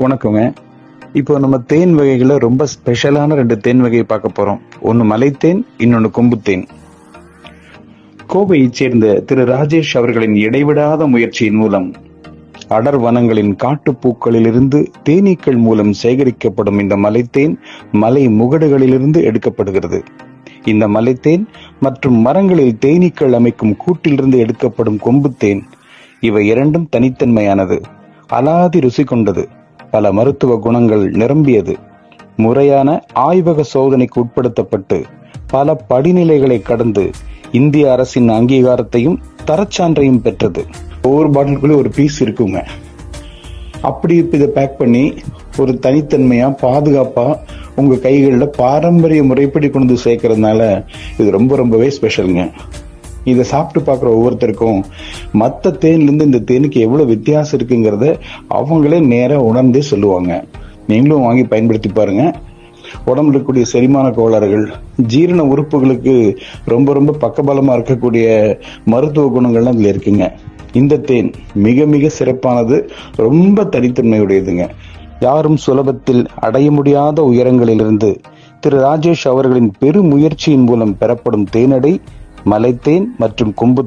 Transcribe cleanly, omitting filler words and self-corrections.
வணக்கங்க. இப்போ நம்ம தேன் வகைகளை ரொம்ப ஸ்பெஷலான 2 தேன் வகையை பார்க்க போறோம். ஒன்னு மலைத்தேன், இன்னொன்னு கொம்புத்தேன். கோவையைச் சேர்ந்த திரு ராஜேஷ் அவர்களின் இடைவிடாத முயற்சியின் மூலம் அடர் வனங்களின் காட்டுப்பூக்களிலிருந்து தேனீக்கள் மூலம் சேகரிக்கப்படும் இந்த மலைத்தேன் மலை முகடுகளிலிருந்து எடுக்கப்படுகிறது. இந்த மலைத்தேன் மற்றும் மரங்களில் தேனீக்கள் அமைக்கும் கூட்டிலிருந்து எடுக்கப்படும் கொம்புத்தேன், இவை இரண்டும் தனித்தன்மையானது, அலாதி ருசி கொண்டது, பல மருத்துவ குணங்கள் நிரம்பியது, முறையான ஆய்வக சோதனைக்கு உட்படுத்தப்பட்டு பல படிநிலைகளை கடந்து இந்திய அரசின் அங்கீகாரத்தையும் தரச்சான்றையும் பெற்றது. ஒவ்வொரு பாட்டிலுக்குள்ள ஒரு பீஸ் இருக்குங்க. அப்படி இதை பேக் பண்ணி ஒரு தனித்தன்மையா பாதுகாப்பா உங்க கைகள்ல பாரம்பரிய முறைப்படி கொண்டு சேர்க்கறதுனால இது ரொம்பவே ஸ்பெஷலுங்க. இதை சாப்பிட்டு பார்க்குற ஒவ்வொருத்தருக்கும் மற்ற தேன்ல இருந்து இந்த தேனுக்கு எவ்வளவு வித்தியாசம் இருக்குங்கிறத அவங்களே நேரா உணர்ந்தே சொல்லுவாங்க. நீங்களும் வாங்கி பயன்படுத்தி பாருங்க. உடம்புல இருக்கக்கூடிய செரிமான கோளாறுகள், ஜீரண உறுப்புகளுக்கு ரொம்ப பக்கபலமா இருக்கக்கூடிய மருத்துவ குணங்கள்லாம் இதுல இருக்குங்க. இந்த தேன் மிக சிறப்பானது, ரொம்ப தனித்தன்மையுடையதுங்க. யாரும் சுலபத்தில் அடைய முடியாத உயரங்களிலிருந்து திரு ராஜேஷ் அவர்களின் பெருமுயற்சியின் மூலம் பெறப்படும் தேனடை மலைத்தேன் மற்றும் கொம்பு